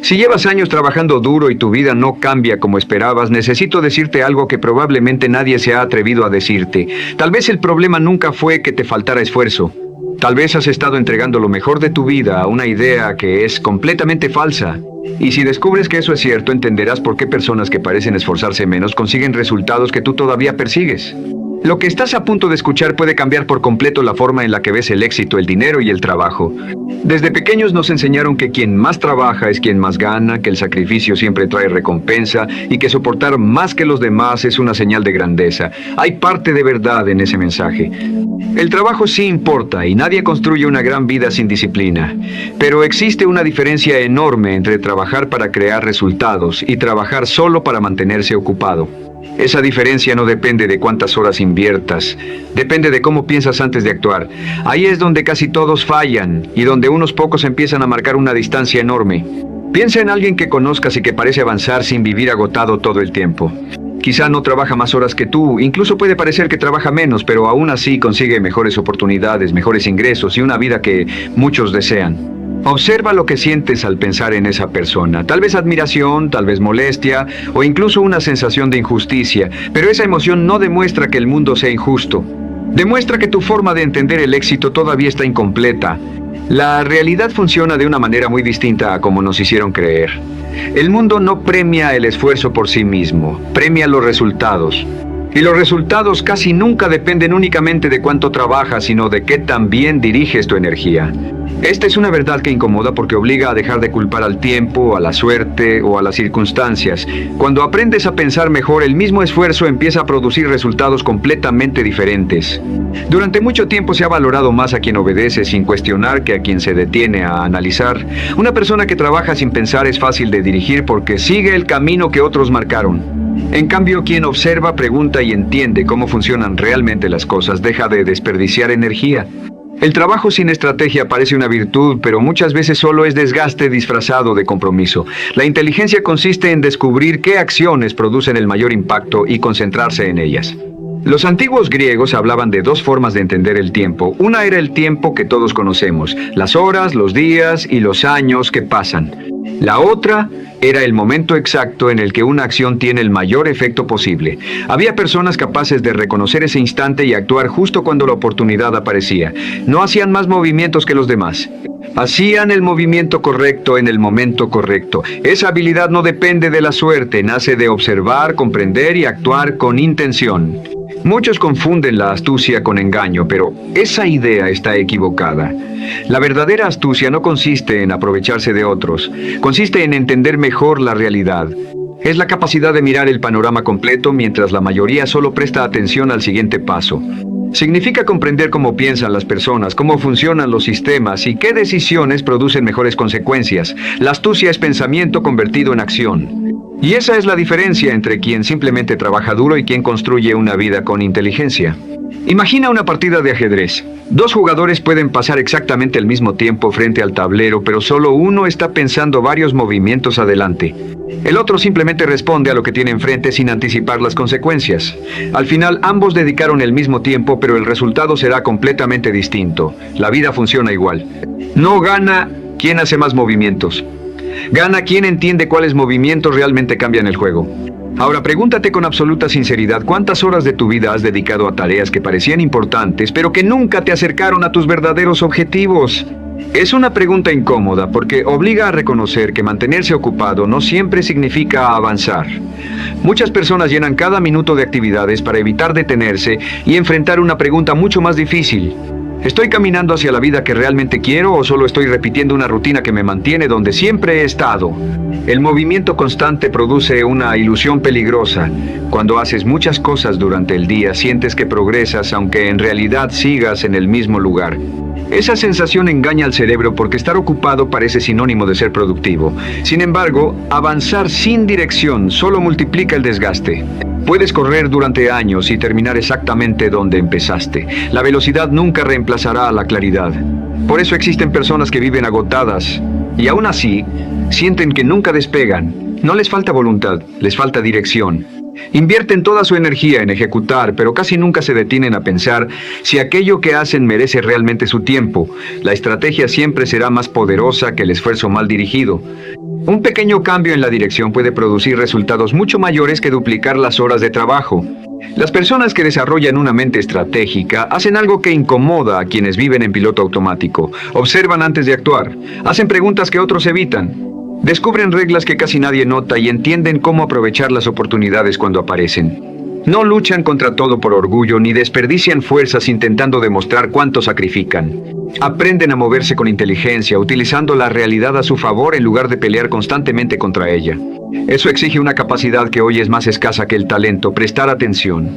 Si llevas años trabajando duro y tu vida no cambia como esperabas, necesito decirte algo que probablemente nadie se ha atrevido a decirte. Tal vez el problema nunca fue que te faltara esfuerzo. Tal vez has estado entregando lo mejor de tu vida a una idea que es completamente falsa. Y si descubres que eso es cierto, entenderás por qué personas que parecen esforzarse menos consiguen resultados que tú todavía persigues. Lo que estás a punto de escuchar puede cambiar por completo la forma en la que ves el éxito, el dinero y el trabajo. Desde pequeños nos enseñaron que quien más trabaja es quien más gana, que el sacrificio siempre trae recompensa y que soportar más que los demás es una señal de grandeza. Hay parte de verdad en ese mensaje. El trabajo sí importa y nadie construye una gran vida sin disciplina. Pero existe una diferencia enorme entre trabajar para crear resultados y trabajar solo para mantenerse ocupado. Esa diferencia no depende de cuántas horas inviertas, depende de cómo piensas antes de actuar. Ahí es donde casi todos fallan y donde unos pocos empiezan a marcar una distancia enorme. Piensa en alguien que conozcas y que parece avanzar sin vivir agotado todo el tiempo. Quizá no trabaja más horas que tú, incluso puede parecer que trabaja menos, pero aún así consigue mejores oportunidades, mejores ingresos y una vida que muchos desean. Observa lo que sientes al pensar en esa persona. Tal vez admiración, tal vez molestia o incluso una sensación de injusticia, pero esa emoción no demuestra que el mundo sea injusto. Demuestra que tu forma de entender el éxito todavía está incompleta. La realidad funciona de una manera muy distinta a como nos hicieron creer. El mundo no premia el esfuerzo por sí mismo, premia los resultados. Y los resultados casi nunca dependen únicamente de cuánto trabajas, sino de qué tan bien diriges tu energía. Esta es una verdad que incomoda porque obliga a dejar de culpar al tiempo, a la suerte o a las circunstancias. Cuando aprendes a pensar mejor, el mismo esfuerzo empieza a producir resultados completamente diferentes. Durante mucho tiempo se ha valorado más a quien obedece sin cuestionar que a quien se detiene a analizar. Una persona que trabaja sin pensar es fácil de dirigir porque sigue el camino que otros marcaron. En cambio, quien observa, pregunta y entiende cómo funcionan realmente las cosas, deja de desperdiciar energía. El trabajo sin estrategia parece una virtud, pero muchas veces solo es desgaste disfrazado de compromiso. La inteligencia consiste en descubrir qué acciones producen el mayor impacto y concentrarse en ellas. Los antiguos griegos hablaban de dos formas de entender el tiempo. Una era el tiempo que todos conocemos, las horas, los días y los años que pasan. La otra era el momento exacto en el que una acción tiene el mayor efecto posible. Había personas capaces de reconocer ese instante y actuar justo cuando la oportunidad aparecía. No hacían más movimientos que los demás. Hacían el movimiento correcto en el momento correcto. Esa habilidad no depende de la suerte, nace de observar, comprender y actuar con intención. Muchos confunden la astucia con engaño, pero esa idea está equivocada. La verdadera astucia no consiste en aprovecharse de otros, consiste en entender mejor la realidad. Es la capacidad de mirar el panorama completo mientras la mayoría solo presta atención al siguiente paso. Significa comprender cómo piensan las personas, cómo funcionan los sistemas y qué decisiones producen mejores consecuencias. La astucia es pensamiento convertido en acción. Y esa es la diferencia entre quien simplemente trabaja duro y quien construye una vida con inteligencia. Imagina una partida de ajedrez. Dos jugadores pueden pasar exactamente el mismo tiempo frente al tablero, pero solo uno está pensando varios movimientos adelante. El otro simplemente responde a lo que tiene enfrente sin anticipar las consecuencias. Al final, ambos dedicaron el mismo tiempo, pero el resultado será completamente distinto. La vida funciona igual. No gana quien hace más movimientos. Gana quien entiende cuáles movimientos realmente cambian el juego. Ahora pregúntate con absoluta sinceridad cuántas horas de tu vida has dedicado a tareas que parecían importantes, pero que nunca te acercaron a tus verdaderos objetivos. Es una pregunta incómoda porque obliga a reconocer que mantenerse ocupado no siempre significa avanzar. Muchas personas llenan cada minuto de actividades para evitar detenerse y enfrentar una pregunta mucho más difícil. ¿Estoy caminando hacia la vida que realmente quiero o solo estoy repitiendo una rutina que me mantiene donde siempre he estado? El movimiento constante produce una ilusión peligrosa. Cuando haces muchas cosas durante el día, sientes que progresas, aunque en realidad sigas en el mismo lugar. Esa sensación engaña al cerebro porque estar ocupado parece sinónimo de ser productivo. Sin embargo, avanzar sin dirección solo multiplica el desgaste. Puedes correr durante años y terminar exactamente donde empezaste. La velocidad nunca reemplazará a la claridad. Por eso existen personas que viven agotadas y aún así sienten que nunca despegan. No les falta voluntad, les falta dirección. Invierten toda su energía en ejecutar, pero casi nunca se detienen a pensar si aquello que hacen merece realmente su tiempo. La estrategia siempre será más poderosa que el esfuerzo mal dirigido. Un pequeño cambio en la dirección puede producir resultados mucho mayores que duplicar las horas de trabajo. Las personas que desarrollan una mente estratégica hacen algo que incomoda a quienes viven en piloto automático. Observan antes de actuar, hacen preguntas que otros evitan. Descubren reglas que casi nadie nota y entienden cómo aprovechar las oportunidades cuando aparecen. No luchan contra todo por orgullo ni desperdician fuerzas intentando demostrar cuánto sacrifican. Aprenden a moverse con inteligencia, utilizando la realidad a su favor en lugar de pelear constantemente contra ella. Eso exige una capacidad que hoy es más escasa que el talento: prestar atención,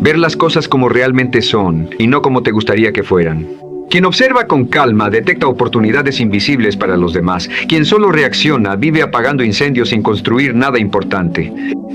ver las cosas como realmente son y no como te gustaría que fueran. Quien observa con calma detecta oportunidades invisibles para los demás. Quien solo reacciona vive apagando incendios sin construir nada importante.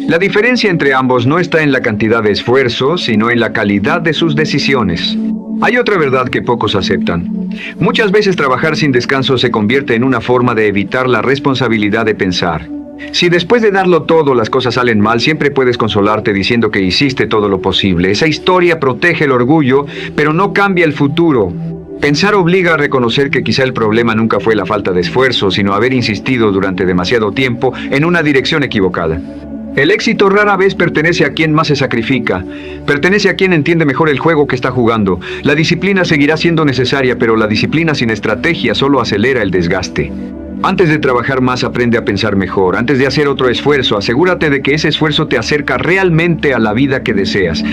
La diferencia entre ambos no está en la cantidad de esfuerzo, sino en la calidad de sus decisiones. Hay otra verdad que pocos aceptan. Muchas veces trabajar sin descanso se convierte en una forma de evitar la responsabilidad de pensar. Si después de darlo todo las cosas salen mal, siempre puedes consolarte diciendo que hiciste todo lo posible. Esa historia protege el orgullo, pero no cambia el futuro. Pensar obliga a reconocer que quizá el problema nunca fue la falta de esfuerzo, sino haber insistido durante demasiado tiempo en una dirección equivocada. El éxito rara vez pertenece a quien más se sacrifica, pertenece a quien entiende mejor el juego que está jugando. La disciplina seguirá siendo necesaria, pero la disciplina sin estrategia solo acelera el desgaste. Antes de trabajar más, aprende a pensar mejor. Antes de hacer otro esfuerzo, asegúrate de que ese esfuerzo te acerca realmente a la vida que deseas.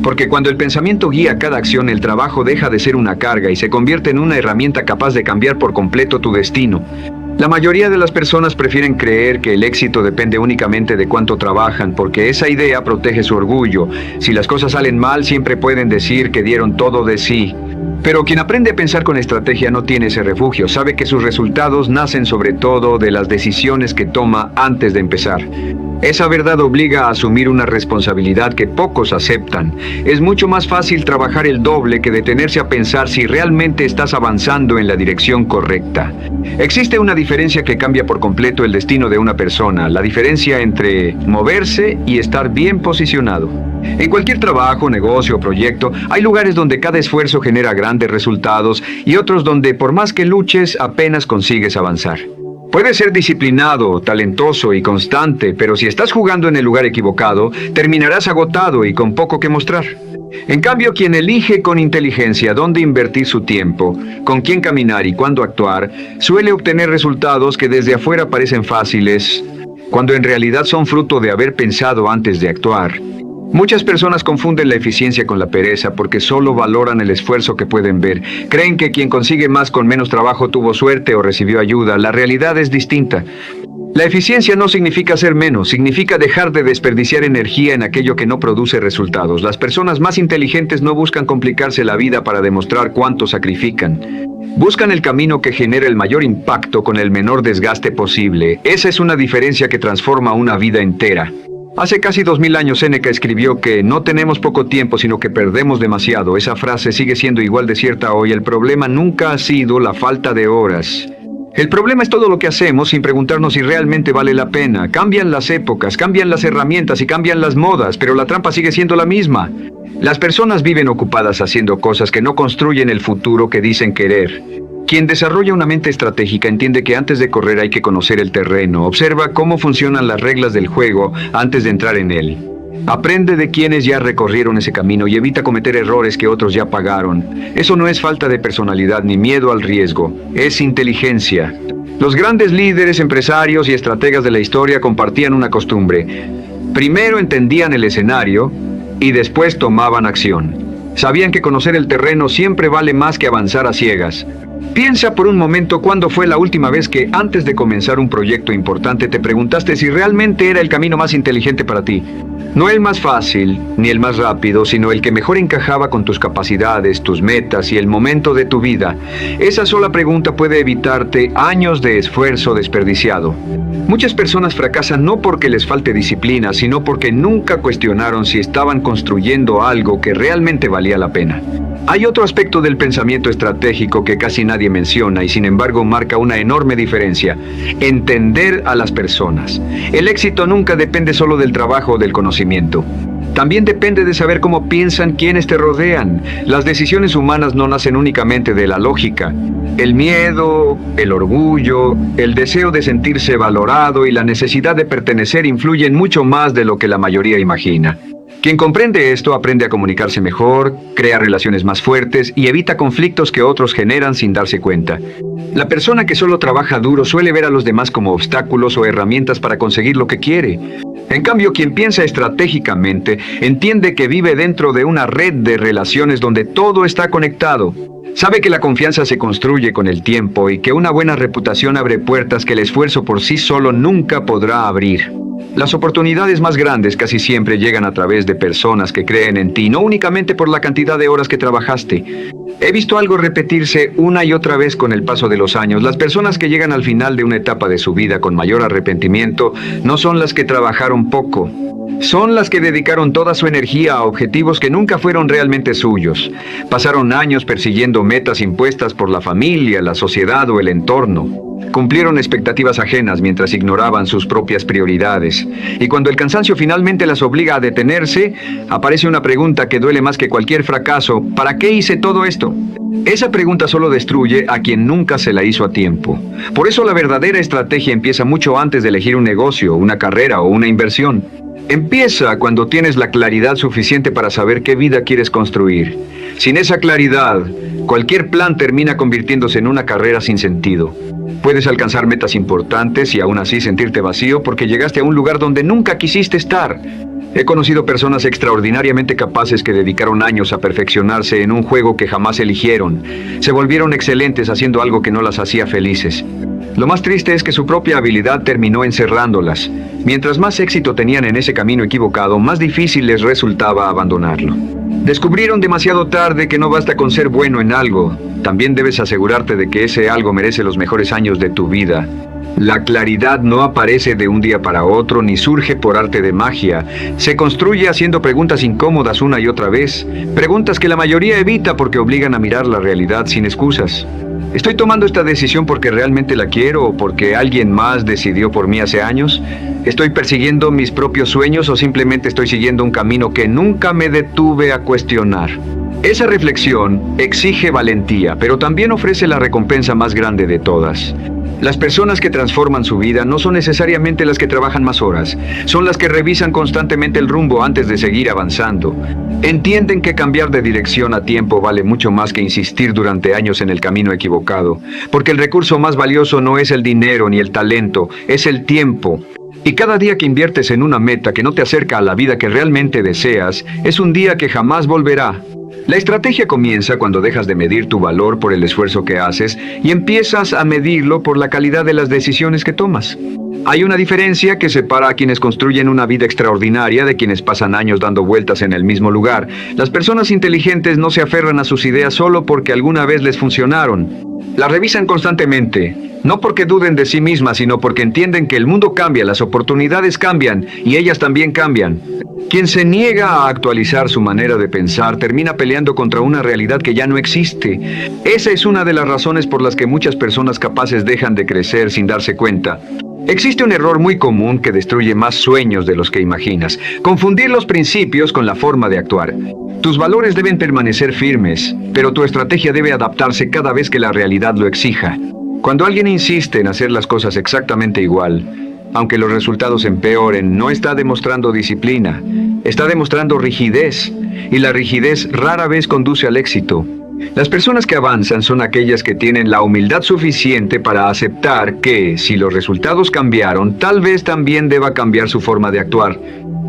Porque cuando el pensamiento guía cada acción, el trabajo deja de ser una carga y se convierte en una herramienta capaz de cambiar por completo tu destino. La mayoría de las personas prefieren creer que el éxito depende únicamente de cuánto trabajan, porque esa idea protege su orgullo. Si las cosas salen mal, siempre pueden decir que dieron todo de sí. Pero quien aprende a pensar con estrategia no tiene ese refugio. Sabe que sus resultados nacen sobre todo de las decisiones que toma antes de empezar. Esa verdad obliga a asumir una responsabilidad que pocos aceptan. Es mucho más fácil trabajar el doble que detenerse a pensar si realmente estás avanzando en la dirección correcta. Existe una diferencia que cambia por completo el destino de una persona: la diferencia entre moverse y estar bien posicionado. En cualquier trabajo, negocio o proyecto, hay lugares donde cada esfuerzo genera grandes resultados y otros donde, por más que luches, apenas consigues avanzar. Puedes ser disciplinado, talentoso y constante, pero si estás jugando en el lugar equivocado, terminarás agotado y con poco que mostrar. En cambio, quien elige con inteligencia dónde invertir su tiempo, con quién caminar y cuándo actuar, suele obtener resultados que desde afuera parecen fáciles, cuando en realidad son fruto de haber pensado antes de actuar. Muchas personas confunden la eficiencia con la pereza porque solo valoran el esfuerzo que pueden ver. Creen que quien consigue más con menos trabajo tuvo suerte o recibió ayuda. La realidad es distinta. La eficiencia no significa hacer menos, significa dejar de desperdiciar energía en aquello que no produce resultados. Las personas más inteligentes no buscan complicarse la vida para demostrar cuánto sacrifican. Buscan el camino que genera el mayor impacto con el menor desgaste posible. Esa es una diferencia que transforma una vida entera. Hace casi 2000 años Séneca escribió que no tenemos poco tiempo, sino que perdemos demasiado. Esa frase sigue siendo igual de cierta hoy. El problema nunca ha sido la falta de horas. El problema es todo lo que hacemos sin preguntarnos si realmente vale la pena. Cambian las épocas, cambian las herramientas y cambian las modas, pero la trampa sigue siendo la misma. Las personas viven ocupadas haciendo cosas que no construyen el futuro que dicen querer. Quien desarrolla una mente estratégica entiende que antes de correr hay que conocer el terreno. Observa cómo funcionan las reglas del juego antes de entrar en él. Aprende de quienes ya recorrieron ese camino y evita cometer errores que otros ya pagaron. Eso no es falta de personalidad ni miedo al riesgo, es inteligencia. Los grandes líderes, empresarios y estrategas de la historia compartían una costumbre. Primero entendían el escenario y después tomaban acción. Sabían que conocer el terreno siempre vale más que avanzar a ciegas. Piensa por un momento cuándo fue la última vez que, antes de comenzar un proyecto importante, te preguntaste si realmente era el camino más inteligente para ti. No el más fácil, ni el más rápido, sino el que mejor encajaba con tus capacidades, tus metas y el momento de tu vida. Esa sola pregunta puede evitarte años de esfuerzo desperdiciado. Muchas personas fracasan no porque les falte disciplina, sino porque nunca cuestionaron si estaban construyendo algo que realmente valía la pena. Hay otro aspecto del pensamiento estratégico que casi nadie menciona y sin embargo marca una enorme diferencia: entender a las personas. El éxito nunca depende solo del trabajo o del conocimiento. reconocimiento. También depende de saber cómo piensan quienes te rodean. Las decisiones humanas no nacen únicamente de la lógica. El miedo, el orgullo, el deseo de sentirse valorado y la necesidad de pertenecer influyen mucho más de lo que la mayoría imagina. Quien comprende esto aprende a comunicarse mejor, crea relaciones más fuertes y evita conflictos que otros generan sin darse cuenta. La persona que solo trabaja duro suele ver a los demás como obstáculos o herramientas para conseguir lo que quiere. En cambio, quien piensa estratégicamente entiende que vive dentro de una red de relaciones donde todo está conectado. Sabe que la confianza se construye con el tiempo y que una buena reputación abre puertas que el esfuerzo por sí solo nunca podrá abrir. Las oportunidades más grandes casi siempre llegan a través de personas que creen en ti, no únicamente por la cantidad de horas que trabajaste. He visto algo repetirse una y otra vez con el paso de los años. Las personas que llegan al final de una etapa de su vida con mayor arrepentimiento no son las que trabajaron poco. Son las que dedicaron toda su energía a objetivos que nunca fueron realmente suyos. Pasaron años persiguiendo metas impuestas por la familia, la sociedad o el entorno. Cumplieron expectativas ajenas mientras ignoraban sus propias prioridades. Y cuando el cansancio finalmente las obliga a detenerse, aparece una pregunta que duele más que cualquier fracaso. ¿Para qué hice todo esto? Esa pregunta solo destruye a quien nunca se la hizo a tiempo. Por eso la verdadera estrategia empieza mucho antes de elegir un negocio, una carrera o una inversión. Empieza cuando tienes la claridad suficiente para saber qué vida quieres construir. Sin esa claridad, cualquier plan termina convirtiéndose en una carrera sin sentido. Puedes alcanzar metas importantes y aún así sentirte vacío porque llegaste a un lugar donde nunca quisiste estar. He conocido personas extraordinariamente capaces que dedicaron años a perfeccionarse en un juego que jamás eligieron. Se volvieron excelentes haciendo algo que no las hacía felices. Lo más triste es que su propia habilidad terminó encerrándolas. Mientras más éxito tenían en ese camino equivocado, más difícil les resultaba abandonarlo. Descubrieron demasiado tarde que no basta con ser bueno en algo. También debes asegurarte de que ese algo merece los mejores años de tu vida. La claridad no aparece de un día para otro ni surge por arte de magia. Se construye haciendo preguntas incómodas una y otra vez. Preguntas que la mayoría evita porque obligan a mirar la realidad sin excusas. ¿Estoy tomando esta decisión porque realmente la quiero o porque alguien más decidió por mí hace años? ¿Estoy persiguiendo mis propios sueños o simplemente estoy siguiendo un camino que nunca me detuve a cuestionar? Esa reflexión exige valentía, pero también ofrece la recompensa más grande de todas. Las personas que transforman su vida no son necesariamente las que trabajan más horas, son las que revisan constantemente el rumbo antes de seguir avanzando. Entienden que cambiar de dirección a tiempo vale mucho más que insistir durante años en el camino equivocado, porque el recurso más valioso no es el dinero ni el talento, es el tiempo. Y cada día que inviertes en una meta que no te acerca a la vida que realmente deseas, es un día que jamás volverá. La estrategia comienza cuando dejas de medir tu valor por el esfuerzo que haces y empiezas a medirlo por la calidad de las decisiones que tomas. Hay una diferencia que separa a quienes construyen una vida extraordinaria de quienes pasan años dando vueltas en el mismo lugar. Las personas inteligentes no se aferran a sus ideas solo porque alguna vez les funcionaron. Las revisan constantemente, no porque duden de sí mismas, sino porque entienden que el mundo cambia, las oportunidades cambian y ellas también cambian. Quien se niega a actualizar su manera de pensar termina peleando contra una realidad que ya no existe. Esa es una de las razones por las que muchas personas capaces dejan de crecer sin darse cuenta. Existe un error muy común que destruye más sueños de los que imaginas: confundir los principios con la forma de actuar. Tus valores deben permanecer firmes, pero tu estrategia debe adaptarse cada vez que la realidad lo exija. Cuando alguien insiste en hacer las cosas exactamente igual, aunque los resultados empeoren, no está demostrando disciplina, está demostrando rigidez, y la rigidez rara vez conduce al éxito. Las personas que avanzan son aquellas que tienen la humildad suficiente para aceptar que, si los resultados cambiaron, tal vez también deba cambiar su forma de actuar.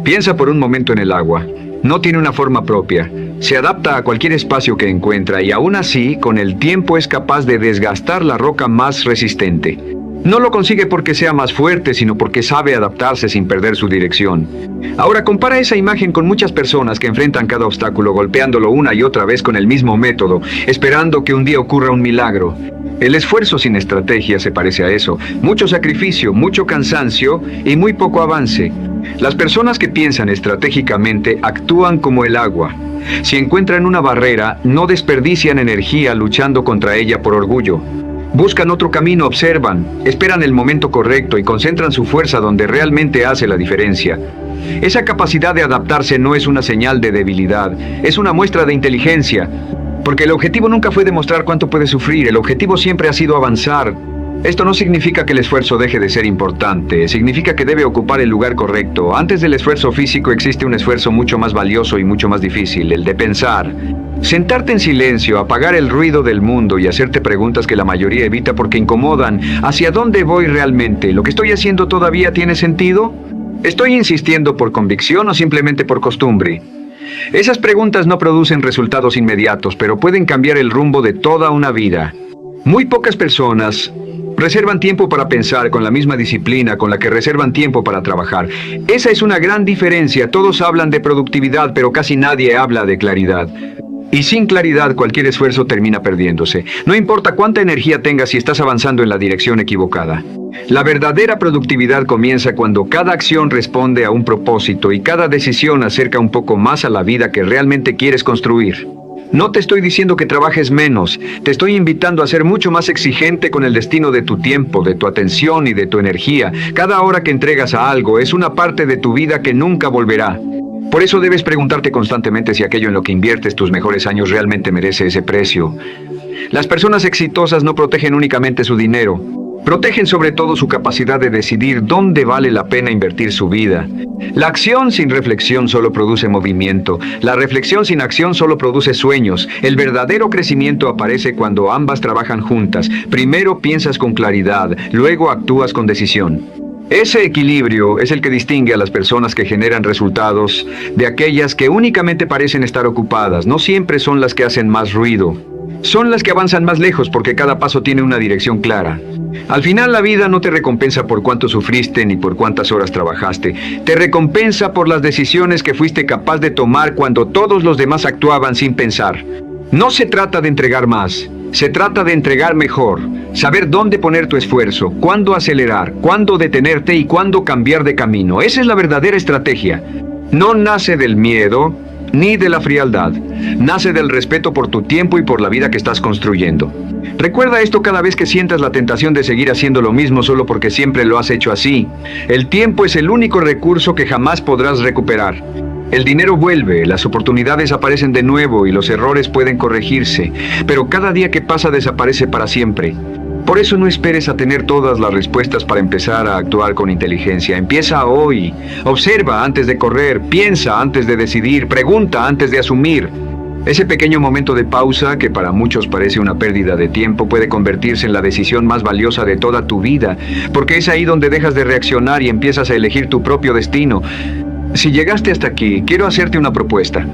Piensa por un momento en el agua. No tiene una forma propia. Se adapta a cualquier espacio que encuentra y aún así, con el tiempo es capaz de desgastar la roca más resistente. No lo consigue porque sea más fuerte, sino porque sabe adaptarse sin perder su dirección. Ahora compara esa imagen con muchas personas que enfrentan cada obstáculo golpeándolo una y otra vez con el mismo método, esperando que un día ocurra un milagro. El esfuerzo sin estrategia se parece a eso: mucho sacrificio, mucho cansancio y muy poco avance. Las personas que piensan estratégicamente actúan como el agua. Si encuentran una barrera, no desperdician energía luchando contra ella por orgullo. Buscan otro camino, observan, esperan el momento correcto y concentran su fuerza donde realmente hace la diferencia. Esa capacidad de adaptarse no es una señal de debilidad, es una muestra de inteligencia. Porque el objetivo nunca fue demostrar cuánto puedes sufrir, el objetivo siempre ha sido avanzar. Esto no significa que el esfuerzo deje de ser importante, significa que debe ocupar el lugar correcto. Antes del esfuerzo físico existe un esfuerzo mucho más valioso y mucho más difícil, el de pensar. Sentarte en silencio, apagar el ruido del mundo y hacerte preguntas que la mayoría evita porque incomodan. ¿Hacia dónde voy realmente? ¿Lo que estoy haciendo todavía tiene sentido? ¿Estoy insistiendo por convicción o simplemente por costumbre? Esas preguntas no producen resultados inmediatos, pero pueden cambiar el rumbo de toda una vida. Muy pocas personas reservan tiempo para pensar con la misma disciplina con la que reservan tiempo para trabajar. Esa es una gran diferencia. Todos hablan de productividad, pero casi nadie habla de claridad. Y sin claridad cualquier esfuerzo termina perdiéndose. No importa cuánta energía tengas si estás avanzando en la dirección equivocada. La verdadera productividad comienza cuando cada acción responde a un propósito y cada decisión acerca un poco más a la vida que realmente quieres construir. No te estoy diciendo que trabajes menos, te estoy invitando a ser mucho más exigente con el destino de tu tiempo, de tu atención y de tu energía. Cada hora que entregas a algo es una parte de tu vida que nunca volverá. Por eso debes preguntarte constantemente si aquello en lo que inviertes tus mejores años realmente merece ese precio. Las personas exitosas no protegen únicamente su dinero, protegen sobre todo su capacidad de decidir dónde vale la pena invertir su vida. La acción sin reflexión solo produce movimiento. La reflexión sin acción solo produce sueños. El verdadero crecimiento aparece cuando ambas trabajan juntas. Primero piensas con claridad, luego actúas con decisión. Ese equilibrio es el que distingue a las personas que generan resultados de aquellas que únicamente parecen estar ocupadas. No siempre son las que hacen más ruido. Son las que avanzan más lejos porque cada paso tiene una dirección clara. Al final la vida no te recompensa por cuánto sufriste ni por cuántas horas trabajaste. Te recompensa por las decisiones que fuiste capaz de tomar cuando todos los demás actuaban sin pensar. No se trata de entregar más, se trata de entregar mejor. Saber dónde poner tu esfuerzo, cuándo acelerar, cuándo detenerte y cuándo cambiar de camino. Esa es la verdadera estrategia. No nace del miedo ni de la frialdad. Nace del respeto por tu tiempo y por la vida que estás construyendo. Recuerda esto cada vez que sientas la tentación de seguir haciendo lo mismo solo porque siempre lo has hecho así. El tiempo es el único recurso que jamás podrás recuperar. El dinero vuelve, las oportunidades aparecen de nuevo y los errores pueden corregirse, pero cada día que pasa desaparece para siempre. Por eso no esperes a tener todas las respuestas para empezar a actuar con inteligencia. Empieza hoy. Observa antes de correr, piensa antes de decidir, pregunta antes de asumir. Ese pequeño momento de pausa, que para muchos parece una pérdida de tiempo, puede convertirse en la decisión más valiosa de toda tu vida, porque es ahí donde dejas de reaccionar y empiezas a elegir tu propio destino. Si llegaste hasta aquí, quiero hacerte una propuesta.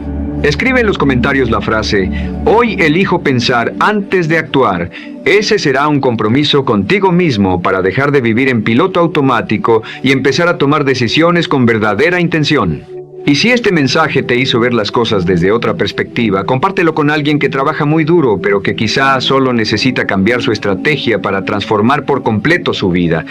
Escribe en los comentarios la frase: hoy elijo pensar antes de actuar. Ese será un compromiso contigo mismo para dejar de vivir en piloto automático y empezar a tomar decisiones con verdadera intención. Y si este mensaje te hizo ver las cosas desde otra perspectiva, compártelo con alguien que trabaja muy duro, pero que quizá solo necesita cambiar su estrategia para transformar por completo su vida.